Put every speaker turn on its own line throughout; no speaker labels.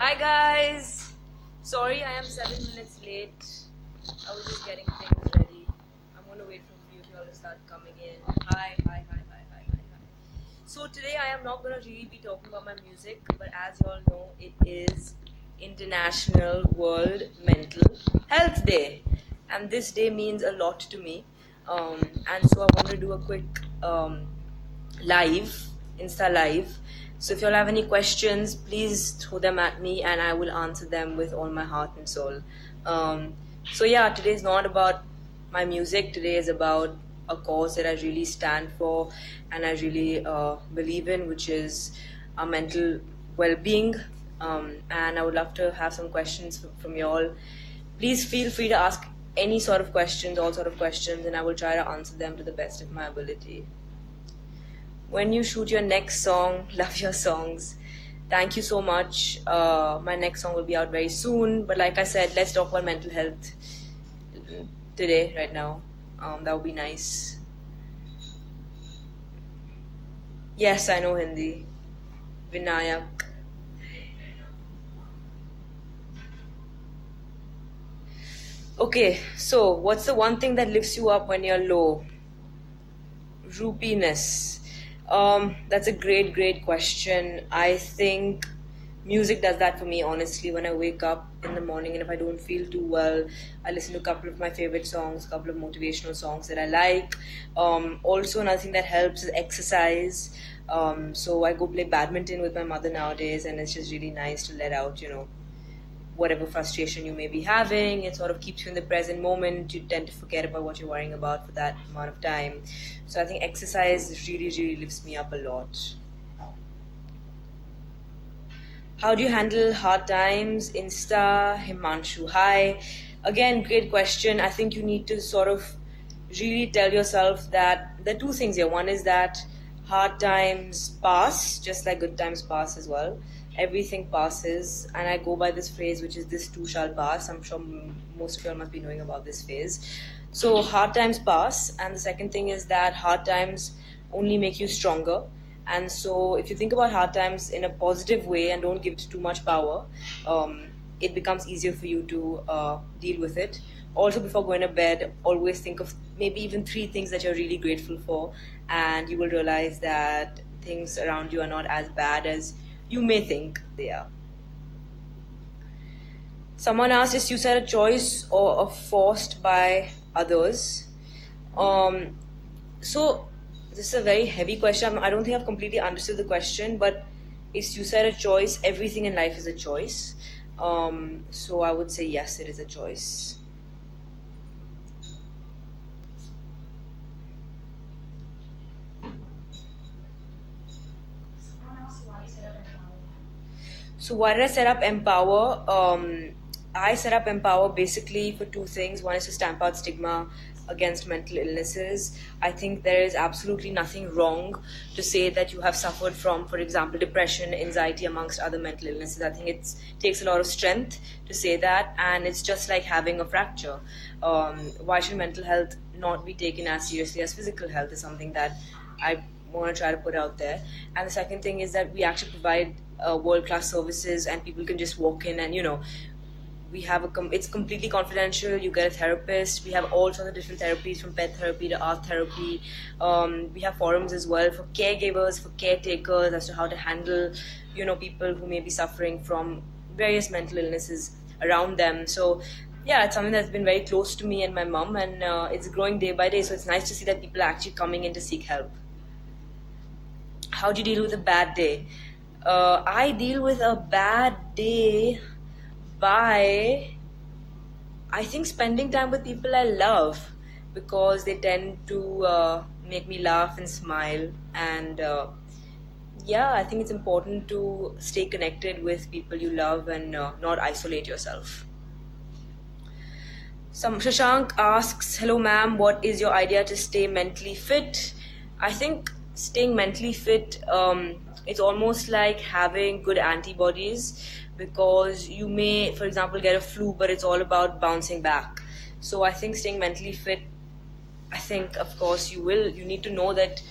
Hi guys! Sorry I am 7 minutes late. I was just getting things ready. I'm gonna wait for a few of y'all to start coming in. Hi. So today I am not gonna really be talking about my music, but as y'all know, it is International World Mental Health Day. And this day means a lot to me. And so I want to do a quick live, Insta live. So if y'all have any questions, please throw them at me and I will answer them with all my heart and soul. So yeah, today is not about my music. Today is about a cause that I really stand for and I really believe in, which is our mental well-being. And I would love to have some questions from y'all. Please feel free to ask any sort of questions, all sort of questions, and I will try to answer them to the best of my ability. When you shoot your next song, love your songs. Thank you so much. My next song will be out very soon. But like I said, let's talk about mental health today, right now. That would be nice. Yes, I know Hindi. Vinayak. Okay, so what's the one thing that lifts you up when you're low? Roopiness. That's a great question. I think music does that for me, honestly. When I wake up in the morning and if I don't feel too well, I listen to a couple of my favorite songs, a couple of motivational songs that I like. Also, another thing that helps is exercise. So I go play badminton with my mother nowadays, and it's just really nice to let out, whatever frustration you may be having. It sort of keeps you in the present moment. You tend to forget about what you're worrying about for that amount of time. So I think exercise really lifts me up a lot. How do you handle hard times? Insta, Himanshu. Hi. Again, great question. I think you need to sort of really tell yourself that there are two things here. One is that hard times pass, just like good times pass as well. Everything passes, and I go by this phrase, which is this too shall pass. I'm sure most of you all must be knowing about this phase. So hard times pass, and the second thing is that hard times only make you stronger. And so if you think about hard times in a positive way and don't give it too much power, it becomes easier for you to deal with it. Also, before going to bed, always think of maybe even 3 things that you're really grateful for, and you will realize that things around you are not as bad as you may think they are. Someone asked, is suicide a choice or forced by others? So this is a very heavy question. I don't think I've completely understood the question, but is suicide a choice? Everything in life is a choice. So I would say yes, it is a choice. So why did I set up Empower? I set up Empower basically for 2 things. One is to stamp out stigma against mental illnesses. I think there is absolutely nothing wrong to say that you have suffered from, for example, depression, anxiety, amongst other mental illnesses. I think it takes a lot of strength to say that, and it's just like having a fracture. Why should mental health not be taken as seriously as physical health is something that I want to try to put out there. And the second thing is that we actually provide world-class services, and people can just walk in and we have it's completely confidential. You get a therapist. We have all sorts of different therapies, from pet therapy to art therapy. We have forums as well for caregivers, for caretakers, as to how to handle people who may be suffering from various mental illnesses around them. So yeah, it's something that's been very close to me and my mom, and it's growing day by day. So it's nice to see that people are actually coming in to seek help. How do you deal with a bad day? I deal with a bad day by, I think, spending time with people I love, because they tend to make me laugh and smile. And yeah, I think it's important to stay connected with people you love and not isolate yourself. Shashank asks, hello ma'am, what is your idea to stay mentally fit? I think staying mentally fit, it's almost like having good antibodies, because you may, for example, get a flu, but it's all about bouncing back. So I think staying mentally fit, I think, of course, you need to know that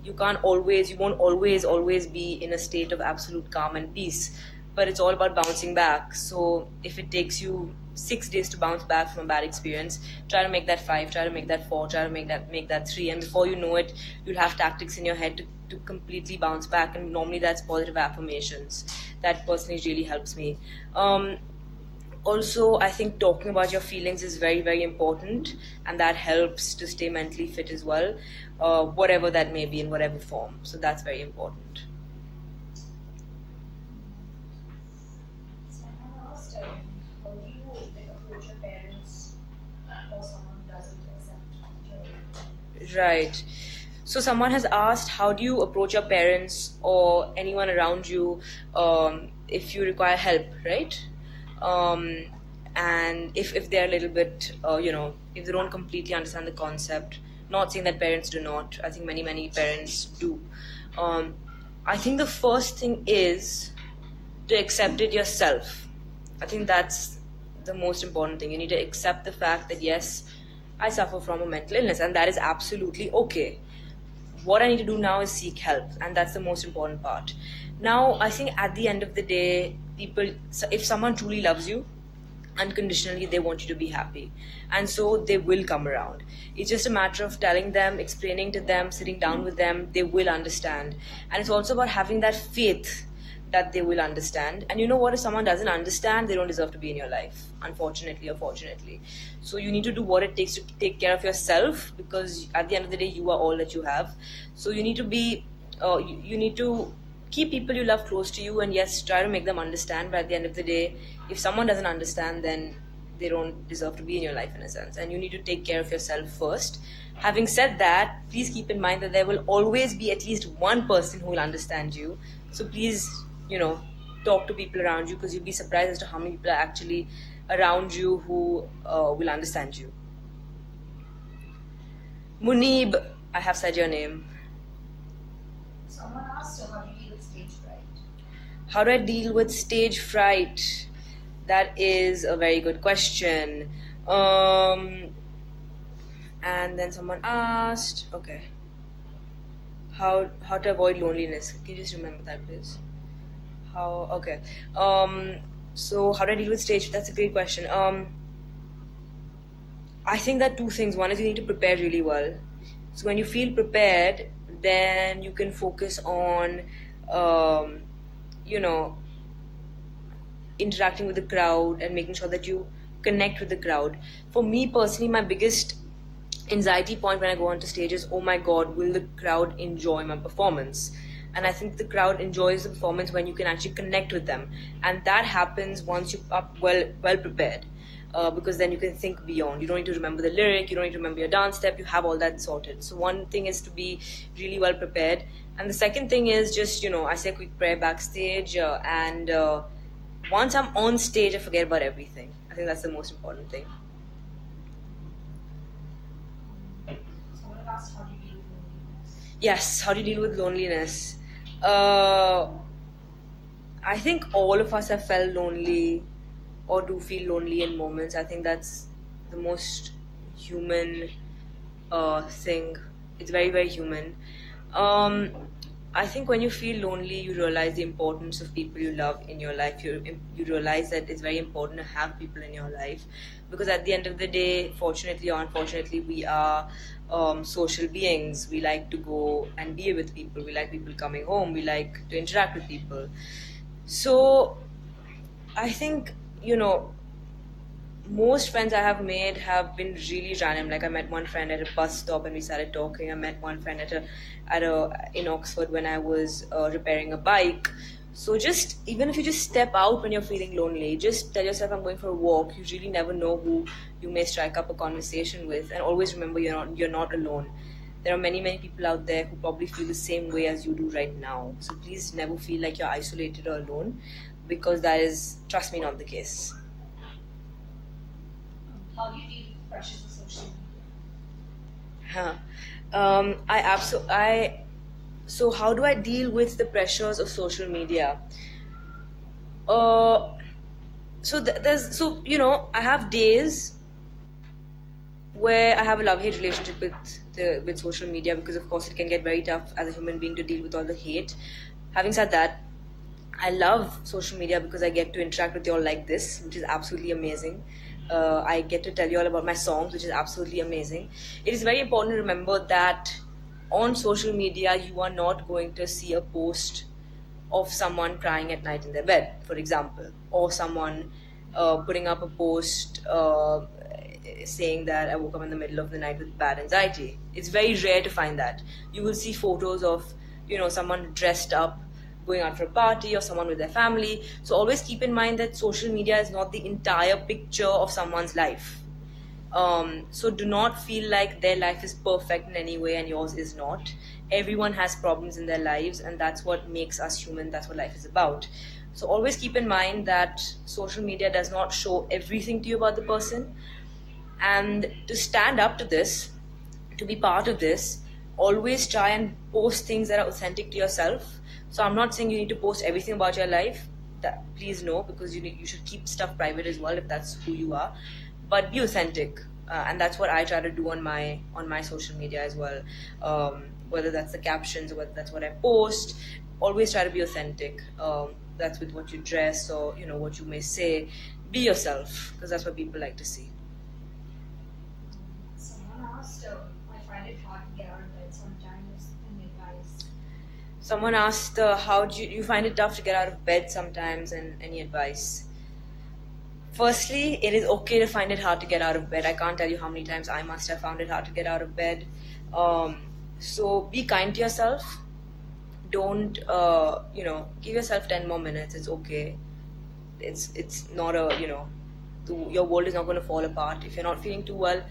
you won't always be in a state of absolute calm and peace. but it's all about bouncing back. So if it takes you 6 days to bounce back from a bad experience, try to make that 5, try to make that 4, try to make that 3, and before you know it, you'll have tactics in your head to completely bounce back. And normally that's positive affirmations. That personally really helps me. Also, I think talking about your feelings is very, very important, and that helps to stay mentally fit as well, whatever that may be in whatever form. So that's very important.
Someone asked, how do you approach your parents or someone who doesn't accept your
Right. So someone has asked, how do you approach your parents or anyone around you if you require help, right? Um, and if they're a little bit, if they don't completely understand the concept, not saying that parents do not, I think many parents do. Um, I think the first thing is to accept it yourself. I think that's the most important thing. You need to accept the fact that yes, I suffer from a mental illness, and that is absolutely okay. What I need to do now is seek help, and that's the most important part. Now, I think at the end of the day, if someone truly loves you, unconditionally, they want you to be happy, and so they will come around. It's just a matter of telling them, explaining to them, sitting down with them. They will understand, and it's also about having that faith that they will understand. And you know what, if someone doesn't understand, they don't deserve to be in your life, unfortunately or fortunately. So you need to do what it takes to take care of yourself, because at the end of the day, you are all that you have. So you need to be you need to keep people you love close to you, and yes, try to make them understand. But at the end of the day, if someone doesn't understand, then they don't deserve to be in your life in a sense, and you need to take care of yourself first. Having said that, please keep in mind that there will always be at least one person who will understand you. So please, talk to people around you, because you'll be surprised as to how many people are actually around you who will understand you. Munib, I have said your name.
Someone asked, how do you deal with stage fright?
How do I deal with stage fright? That is a very good question. And then someone asked, okay, how to avoid loneliness. Can you just remember that, please? Okay. So how do I deal with stage? That's a great question. I think that two things. One is you need to prepare really well. So when you feel prepared, then you can focus on, interacting with the crowd and making sure that you connect with the crowd. For me personally, my biggest anxiety point when I go onto stage is, oh my God, will the crowd enjoy my performance? And I think the crowd enjoys the performance when you can actually connect with them, and that happens once you are well prepared. Because then you can think beyond. You don't need to remember the lyric, you don't need to remember your dance step, you have all that sorted. So one thing is to be really well prepared, and the second thing is just, I say a quick prayer backstage, and once I'm on stage, I forget about everything. I think that's the most important thing.
Someone asked, how do you deal with loneliness?
Yes, how do you deal with loneliness? I think all of us have felt lonely or do feel lonely in moments. I think that's the most human thing. It's very, very human. I think when you feel lonely, you realize the importance of people you love in your life. You realize that it's very important to have people in your life, because at the end of the day, fortunately or unfortunately, we are social beings. We like to go and be with people. We like people coming home. We like to interact with people. So I think, most friends I have made have been really random. Like I met one friend at a bus stop and we started talking. I met one friend in Oxford when I was repairing a bike. So just, even if you just step out when you're feeling lonely, just tell yourself, I'm going for a walk. You really never know who you may strike up a conversation with. And always remember, you're not alone. There are many people out there who probably feel the same way as you do right now. So please never feel like you're isolated or alone, because that is, trust me, not the case.
How do you deal with the pressures of social media?
So how do I deal with the pressures of social media? I have days where I have a love-hate relationship with social media, because of course it can get very tough as a human being to deal with all the hate. Having said that, I love social media because I get to interact with you all like this, which is absolutely amazing. I get to tell you all about my songs, which is absolutely amazing. It is very important to remember that on social media, you are not going to see a post of someone crying at night in their bed, for example, or someone putting up a post saying that I woke up in the middle of the night with bad anxiety. It's very rare to find that. You will see photos of, someone dressed up going out for a party or someone with their family. So always keep in mind that social media is not the entire picture of someone's life. So do not feel like their life is perfect in any way and yours is not. Everyone has problems in their lives, and that's what makes us human. That's what life is about. So always keep in mind that social media does not show everything to you about the person. And to stand up to this, to be part of this, always try and post things that are authentic to yourself. So I'm not saying you need to post everything about your life. That please no, because you should keep stuff private as well if that's who you are. But be authentic, and that's what I try to do on my social media as well. Whether that's the captions or whether that's what I post, always try to be authentic. That's with what you dress or what you may say. Be yourself, because that's what people like to see.
Someone asked, I find it hard to get out of bed sometimes. Any advice?
Someone asked, how do you find it tough to get out of bed sometimes, and any advice? Firstly, it is okay to find it hard to get out of bed. I can't tell you how many times I must have found it hard to get out of bed. So be kind to yourself. Don't, give yourself 10 more minutes. It's okay. It's not your world is not going to fall apart. If you're not feeling too well,